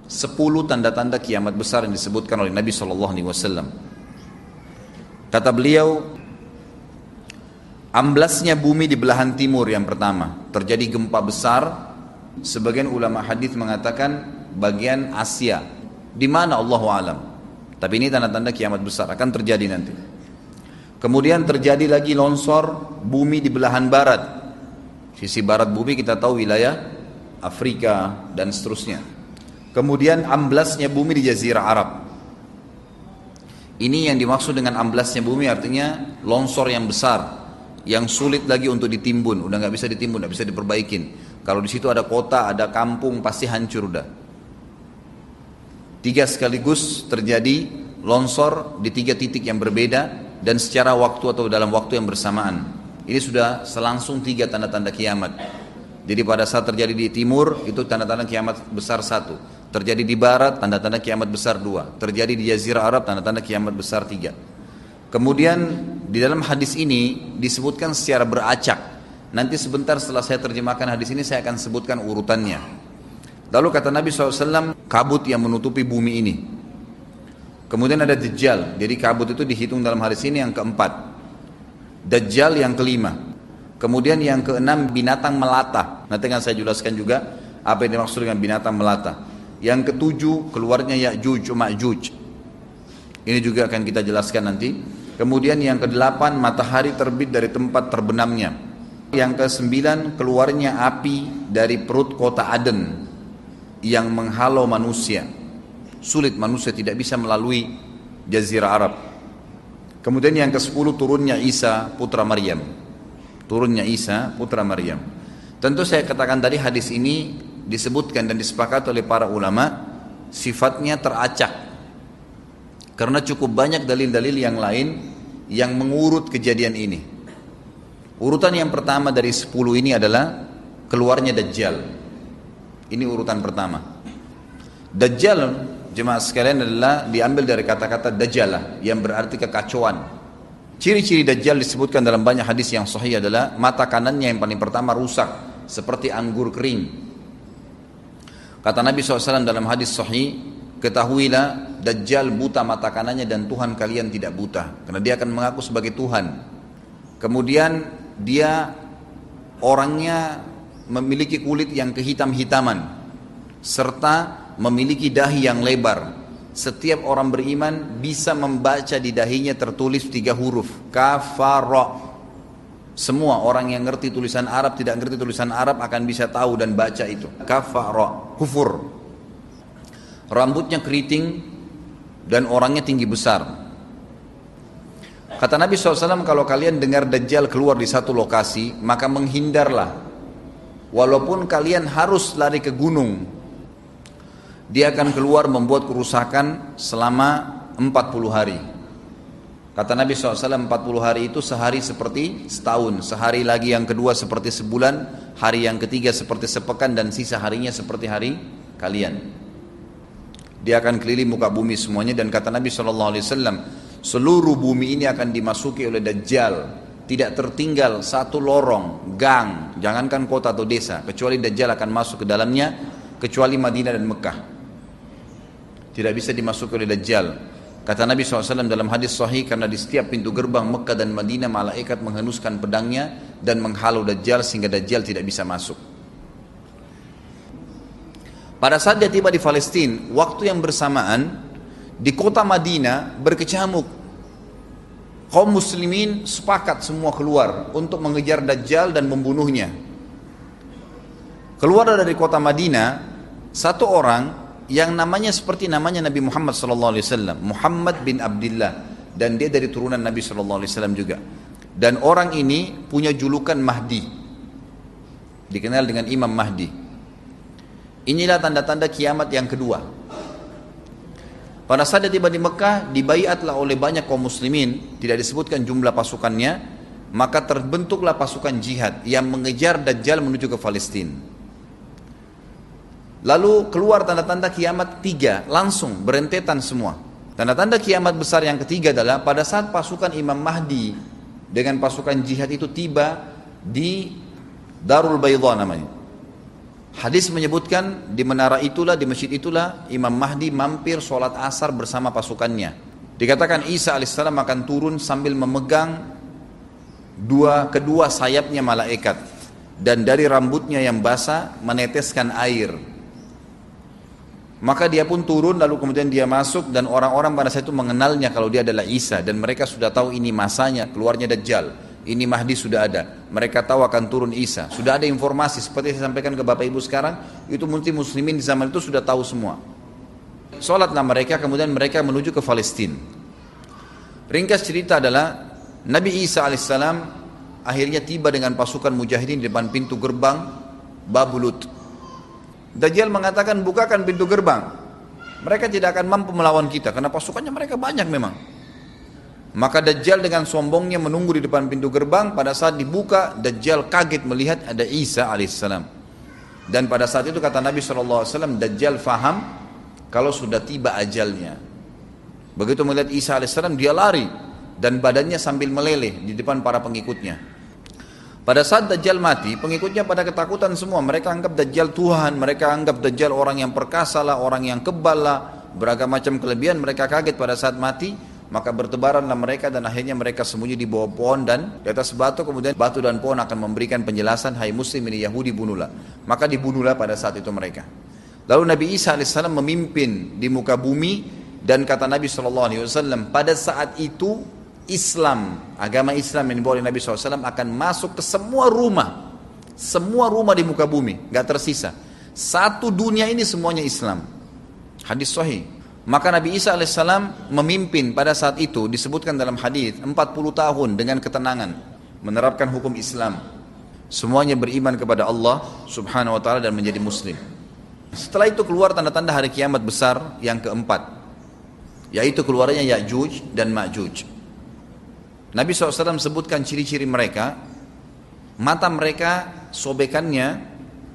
10 tanda-tanda kiamat besar yang disebutkan oleh Nabi SAW. Kata beliau, amblasnya bumi di belahan timur yang pertama, terjadi gempa besar. Sebagian ulama hadis mengatakan bagian Asia, di mana Allahu alam. Tapi ini tanda-tanda kiamat besar akan terjadi nanti. Kemudian terjadi lagi longsor bumi di belahan barat. Sisi barat bumi kita tahu wilayah Afrika dan seterusnya. Kemudian amblasnya bumi di Jazirah Arab. Ini yang dimaksud dengan amblasnya bumi, artinya longsor yang besar, yang sulit lagi untuk ditimbun, udah nggak bisa ditimbun, nggak bisa diperbaikin. Kalau di situ ada kota, ada kampung, pasti hancur udah. 3 sekaligus terjadi longsor di 3 titik yang berbeda dan secara waktu atau dalam waktu yang bersamaan. Ini sudah selangsung 3 tanda-tanda kiamat. Jadi pada saat terjadi di timur itu tanda-tanda kiamat besar 1. Terjadi di barat, tanda-tanda kiamat besar 2. Terjadi di Jazirah Arab, tanda-tanda kiamat besar 3. Kemudian di dalam hadis ini disebutkan secara beracak. Nanti sebentar setelah saya terjemahkan hadis ini saya akan sebutkan urutannya. Lalu kata Nabi SAW, kabut yang menutupi bumi ini. Kemudian ada Dajjal. Jadi kabut itu dihitung dalam hadis ini yang keempat. Dajjal yang kelima. Kemudian yang keenam binatang melata. Nanti akan saya jelaskan juga apa yang dimaksud dengan binatang melata. Yang ketujuh keluarnya Ya'juj Ma'juj. Ini juga akan kita jelaskan nanti. Kemudian yang kedelapan matahari terbit dari tempat terbenamnya. Yang kesembilan keluarnya api dari perut kota Aden yang menghalau manusia. Sulit, manusia tidak bisa melalui Jazirah Arab. Kemudian yang ke-10 turunnya Isa putra Maryam. Turunnya Isa putra Maryam. Tentu saya katakan tadi hadis ini disebutkan dan disepakati oleh para ulama sifatnya teracak. Karena cukup banyak dalil-dalil yang lain yang mengurut kejadian ini. Urutan yang pertama dari 10 ini adalah keluarnya Dajjal. Ini urutan pertama. Dajjal, jemaah sekalian, adalah diambil dari kata-kata Dajjalah yang berarti kekacauan. Ciri-ciri Dajjal disebutkan dalam banyak hadis yang sahih adalah mata kanannya yang paling pertama rusak seperti anggur kering. Kata Nabi SAW dalam hadis sahih, ketahuilah Dajjal buta mata kanannya dan Tuhan kalian tidak buta, karena dia akan mengaku sebagai Tuhan. Kemudian dia orangnya memiliki kulit yang kehitam-hitaman serta memiliki dahi yang lebar. Setiap orang beriman bisa membaca di dahinya tertulis 3 huruf, kafara. Semua orang yang ngerti tulisan Arab, tidak ngerti tulisan Arab akan bisa tahu dan baca itu. Kafara, kufur. Rambutnya keriting dan orangnya tinggi besar. Kata Nabi SAW, kalau kalian dengar Dajjal keluar di satu lokasi, maka menghindarlah. Walaupun kalian harus lari ke gunung, dia akan keluar membuat kerusakan selama 40 hari. Kata Nabi SAW, 40 hari itu sehari seperti setahun, sehari lagi yang kedua seperti sebulan, hari yang ketiga seperti sepekan, dan sisa harinya seperti hari kalian. Dia akan keliling muka bumi semuanya, dan kata Nabi SAW, seluruh bumi ini akan dimasuki oleh Dajjal. Tidak tertinggal satu lorong, gang, jangankan kota atau desa, kecuali Dajjal akan masuk ke dalamnya, kecuali Madinah dan Mekah. Tidak bisa dimasuki oleh Dajjal. Kata Nabi SAW dalam hadis sahih, karena di setiap pintu gerbang Mekah dan Madinah malaikat menghenuskan pedangnya dan menghalau Dajjal sehingga Dajjal tidak bisa masuk. Pada saat dia tiba di Palestina, waktu yang bersamaan di kota Madinah berkecamuk. Kaum muslimin sepakat semua keluar untuk mengejar Dajjal dan membunuhnya. Keluar dari kota Madinah satu orang yang namanya seperti namanya Nabi Muhammad SAW, Muhammad bin Abdullah, dan dia dari turunan Nabi SAW juga. Dan orang ini punya julukan Mahdi, dikenal dengan Imam Mahdi. Inilah tanda-tanda kiamat yang kedua. Pada saat dia tiba di Mekah, dibaiatlah oleh banyak kaum muslimin, tidak disebutkan jumlah pasukannya, maka terbentuklah pasukan jihad yang mengejar Dajjal menuju ke Palestina. Lalu keluar tanda-tanda kiamat 3, langsung berentetan semua. Tanda-tanda kiamat besar yang ketiga adalah pada saat pasukan Imam Mahdi dengan pasukan jihad itu tiba di Darul Baydha namanya. Hadis menyebutkan di menara itulah, di masjid itulah Imam Mahdi mampir sholat asar bersama pasukannya. Dikatakan Isa alaihissalam akan turun sambil memegang kedua sayapnya malaikat, dan dari rambutnya yang basah meneteskan air. Maka dia pun turun, lalu kemudian dia masuk, dan orang-orang pada saat itu mengenalnya kalau dia adalah Isa, dan mereka sudah tahu ini masanya keluarnya Dajjal, ini Mahdi sudah ada, mereka tahu akan turun Isa, sudah ada informasi seperti saya sampaikan ke Bapak Ibu sekarang, itu muslimin di zaman itu sudah tahu semua. Sholatlah mereka, kemudian mereka menuju ke Palestina. Ringkas cerita adalah Nabi Isa alaihissalam akhirnya tiba dengan pasukan mujahidin di depan pintu gerbang Babulut. Dajjal mengatakan, bukakan pintu gerbang, mereka tidak akan mampu melawan kita karena pasukannya mereka banyak memang. Maka Dajjal dengan sombongnya menunggu di depan pintu gerbang. Pada saat dibuka, Dajjal kaget melihat ada Isa alaihissalam. Dan pada saat itu kata Nabi SAW, Dajjal faham kalau sudah tiba ajalnya. Begitu melihat Isa alaihissalam, dia lari dan badannya sambil meleleh di depan para pengikutnya. Pada saat Dajjal mati, pengikutnya pada ketakutan semua. Mereka anggap Dajjal Tuhan, mereka anggap Dajjal orang yang perkasa lah, orang yang kebal lah, beragam macam kelebihan. Mereka kaget pada saat mati. Maka bertebaranlah mereka dan akhirnya mereka sembunyi di bawah pohon dan di atas batu. Kemudian batu dan pohon akan memberikan penjelasan, hai muslim ini Yahudi, bunuhlah. Maka dibunuhlah pada saat itu mereka. Lalu Nabi Isa alaihissalam memimpin di muka bumi. Dan kata Nabi SAW, pada saat itu Islam, agama Islam yang dibawa oleh Nabi SAW akan masuk ke semua rumah. Semua rumah di muka bumi, gak tersisa. Satu dunia ini semuanya Islam. Hadis sahih. Maka Nabi Isa alaihissalam memimpin pada saat itu, disebutkan dalam hadis 40 tahun dengan ketenangan menerapkan hukum Islam. Semuanya beriman kepada Allah subhanahu wa ta'ala dan menjadi muslim. Setelah itu keluar tanda-tanda hari kiamat besar yang keempat, yaitu keluarnya Ya'juj dan Ma'juj. Nabi SAW sebutkan ciri-ciri mereka. Mata mereka sobekannya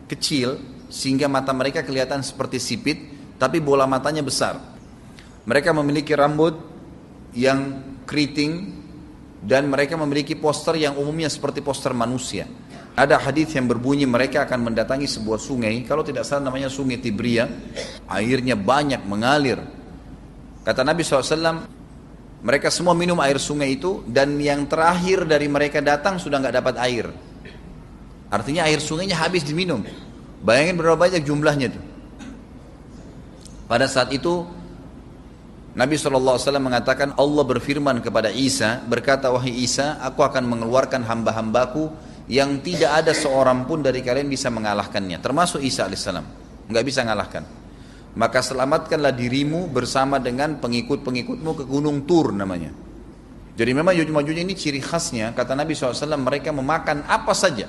kecil sehingga mata mereka kelihatan seperti sipit, tapi bola matanya besar. Mereka memiliki rambut yang keriting dan mereka memiliki poster yang umumnya seperti poster manusia. Ada hadis yang berbunyi mereka akan mendatangi sebuah sungai, kalau tidak salah namanya sungai Tibria, airnya banyak mengalir. Kata Nabi SAW, mereka semua minum air sungai itu, dan yang terakhir dari mereka datang sudah nggak dapat air. Artinya air sungainya habis diminum. Bayangin berapa banyak jumlahnya itu. Pada saat itu Nabi SAW mengatakan, Allah berfirman kepada Isa, berkata, wahai Isa, aku akan mengeluarkan hamba-hambaku yang tidak ada seorang pun dari kalian bisa mengalahkannya, termasuk Isa alaihissalam, nggak bisa mengalahkan. Maka selamatkanlah dirimu bersama dengan pengikut-pengikutmu ke Gunung Tur namanya. Jadi memang Ya'juj ini ciri khasnya, kata Nabi SAW, mereka memakan apa saja.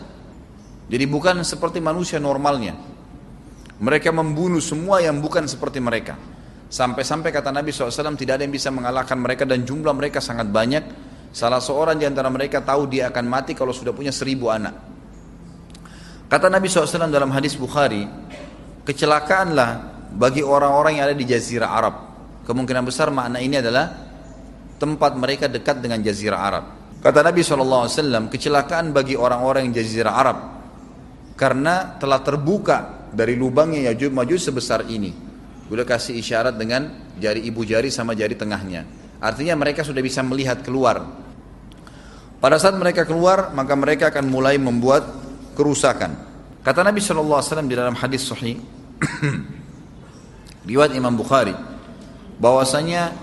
Jadi bukan seperti manusia normalnya. Mereka membunuh semua yang bukan seperti mereka. Sampai-sampai kata Nabi SAW tidak ada yang bisa mengalahkan mereka dan jumlah mereka sangat banyak. Salah seorang di antara mereka tahu dia akan mati kalau sudah punya 1000 anak. Kata Nabi SAW dalam hadis Bukhari, kecelakaanlah bagi orang-orang yang ada di Jazirah Arab. Kemungkinan besar makna ini adalah tempat mereka dekat dengan Jazirah Arab. Kata Nabi SAW, kecelakaan bagi orang-orang yang Jazirah Arab karena telah terbuka dari lubangnya Ya'juj Ma'juj sebesar ini. Udah kasih isyarat dengan jari ibu jari sama jari tengahnya. Artinya mereka sudah bisa melihat keluar. Pada saat mereka keluar, maka mereka akan mulai membuat kerusakan. Kata Nabi SAW di dalam hadis sahih riwayat Imam Bukhari, bahwasanya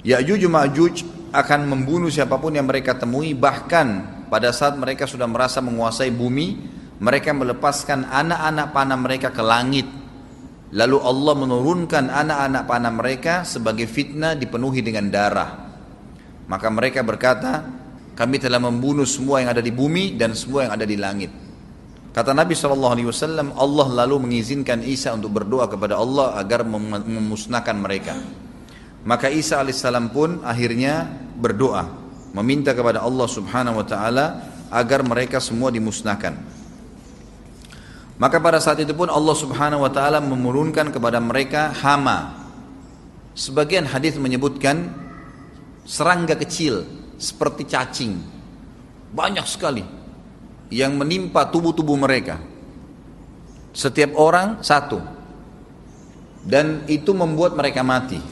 Ya'juj Ma'juj akan membunuh siapapun yang mereka temui. Bahkan pada saat mereka sudah merasa menguasai bumi, mereka melepaskan anak-anak panah mereka ke langit. Lalu Allah menurunkan anak-anak panah mereka sebagai fitnah dipenuhi dengan darah. Maka mereka berkata, kami telah membunuh semua yang ada di bumi dan semua yang ada di langit. Kata Nabi SAW, Allah lalu mengizinkan Isa untuk berdoa kepada Allah agar memusnahkan mereka. Maka Isa alaihissalam pun akhirnya berdoa, meminta kepada Allah subhanahu wa ta'ala agar mereka semua dimusnahkan. Maka pada saat itu pun Allah subhanahu wa ta'ala menurunkan kepada mereka hama. Sebagian hadis menyebutkan serangga kecil seperti cacing, banyak sekali yang menimpa tubuh-tubuh mereka. Setiap orang satu. Dan itu membuat mereka mati.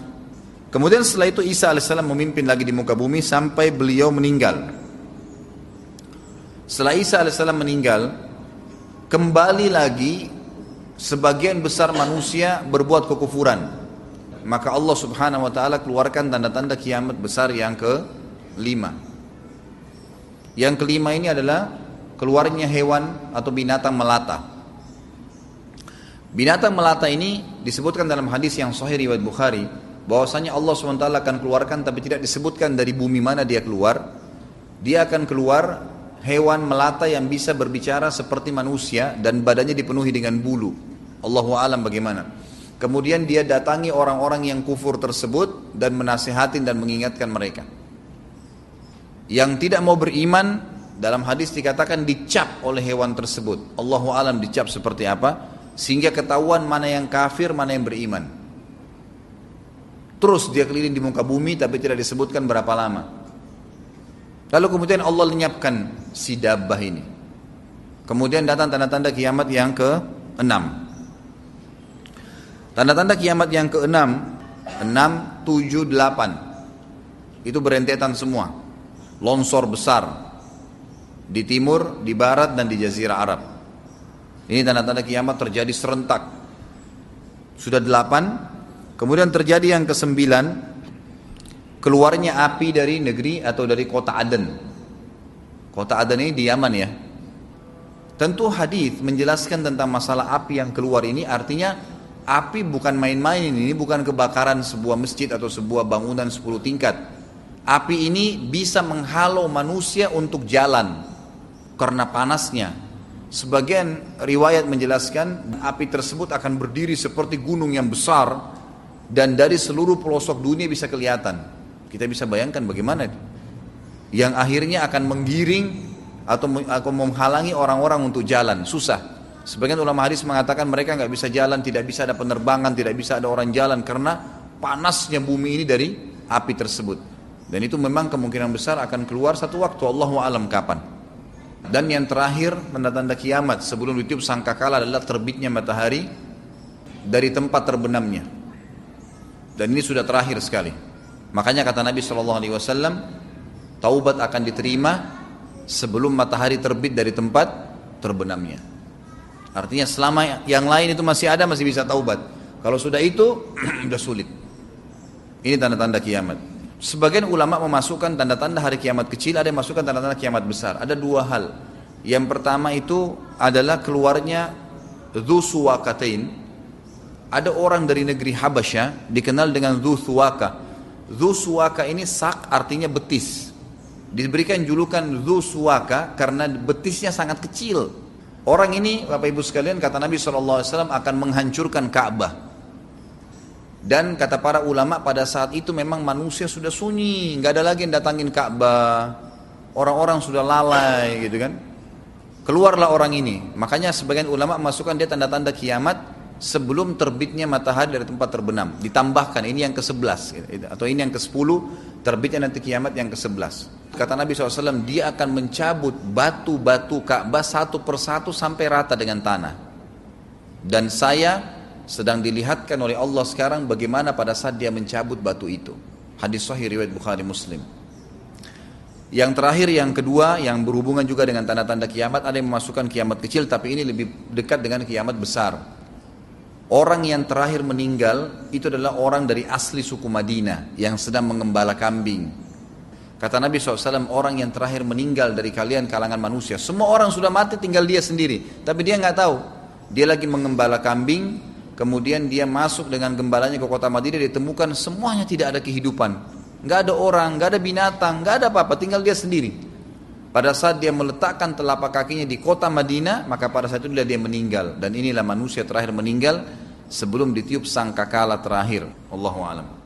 Kemudian setelah itu Isa alaihissalam memimpin lagi di muka bumi sampai beliau meninggal. Setelah Isa alaihissalam meninggal, kembali lagi sebagian besar manusia berbuat kekufuran. Maka Allah subhanahu wa ta'ala keluarkan tanda-tanda kiamat besar yang kelima. Yang kelima ini adalah keluarnya hewan atau binatang melata. Binatang melata ini disebutkan dalam hadis yang sahih riwayat Bukhari, bahwasanya Allah SWT akan keluarkan, tapi tidak disebutkan dari bumi mana dia keluar. Dia akan keluar hewan melata yang bisa berbicara seperti manusia dan badannya dipenuhi dengan bulu. Allahu a'lam bagaimana. Kemudian dia datangi orang-orang yang kufur tersebut dan menasihatin dan mengingatkan mereka. Yang tidak mau beriman, dalam hadis dikatakan dicap oleh hewan tersebut. Allahu a'lam dicap seperti apa, sehingga ketahuan mana yang kafir, mana yang beriman. Terus dia keliling di muka bumi tapi tidak disebutkan berapa lama. Lalu kemudian Allah lenyapkan si dabbah ini. Kemudian datang tanda-tanda kiamat yang ke-6. Tanda-tanda kiamat yang ke-6, 6, 7, 8. Itu berentetan semua. Longsor besar di timur, di barat dan di jazirah Arab. Ini tanda-tanda kiamat terjadi serentak. Sudah 8. Kemudian terjadi yang ke-9, keluarnya api dari negeri atau dari kota Aden. Kota Aden ini di Yaman ya. Tentu hadis menjelaskan tentang masalah api yang keluar ini, artinya api bukan main-main, ini bukan kebakaran sebuah masjid atau sebuah bangunan 10 tingkat. Api ini bisa menghalau manusia untuk jalan karena panasnya. Sebagian riwayat menjelaskan api tersebut akan berdiri seperti gunung yang besar dan dari seluruh pelosok dunia bisa kelihatan. Kita bisa bayangkan bagaimana yang akhirnya akan menggiring atau menghalangi orang-orang untuk jalan, susah. Sebagian ulama hadis mengatakan mereka nggak bisa jalan, tidak bisa ada penerbangan, tidak bisa ada orang jalan karena panasnya bumi ini dari api tersebut. Dan itu memang kemungkinan besar akan keluar satu waktu, Allahu a'lam kapan. Dan yang terakhir tanda-tanda kiamat sebelum ditiup sangkakala adalah terbitnya matahari dari tempat terbenamnya. Dan ini sudah terakhir sekali. Makanya kata Nabi SAW, taubat akan diterima sebelum matahari terbit dari tempat terbenamnya. Artinya selama yang lain itu masih ada, masih bisa taubat. Kalau sudah itu, sudah sulit. Ini tanda-tanda kiamat. Sebagian ulama memasukkan tanda-tanda hari kiamat kecil, ada yang masukkan tanda-tanda kiamat besar. Ada dua hal. Yang pertama itu adalah keluarnya Dzu Suwakatain. Ada orang dari negeri Habasyah dikenal dengan Dzu Suwaka. Dzu Suwaka ini sak artinya betis. Diberikan julukan Dzu Suwaka karena betisnya sangat kecil. Orang ini Bapak Ibu sekalian kata Nabi SAW akan menghancurkan Ka'bah. Dan kata para ulama pada saat itu memang manusia sudah sunyi, nggak ada lagi yang datangin Ka'bah. Orang-orang sudah lalai gitu kan. Keluarlah orang ini. Makanya sebagian ulama masukkan dia tanda-tanda kiamat sebelum terbitnya matahari dari tempat terbenam. Ditambahkan ini yang ke-11 atau ini yang ke-10, terbitnya nanti kiamat yang ke-11. Kata Nabi SAW, dia akan mencabut batu-batu Ka'bah satu persatu sampai rata dengan tanah. Dan saya sedang dilihatkan oleh Allah sekarang bagaimana pada saat dia mencabut batu itu. Hadis sahih riwayat Bukhari Muslim. Yang terakhir, yang kedua, yang berhubungan juga dengan tanda-tanda kiamat, ada yang memasukkan kiamat kecil, tapi ini lebih dekat dengan kiamat besar. Orang yang terakhir meninggal itu adalah orang dari asli suku Madinah yang sedang mengembala kambing. Kata Nabi SAW, orang yang terakhir meninggal dari kalian kalangan manusia, semua orang sudah mati tinggal dia sendiri, tapi dia nggak tahu. Dia lagi mengembala kambing, kemudian dia masuk dengan gembalanya ke kota Madinah, ditemukan semuanya tidak ada kehidupan, nggak ada orang, nggak ada binatang, nggak ada apa-apa, tinggal dia sendiri. Pada saat dia meletakkan telapak kakinya di kota Madinah, maka pada saat itu dia meninggal. Dan inilah manusia terakhir meninggal sebelum ditiup sangkakala terakhir. Allahu a'lam.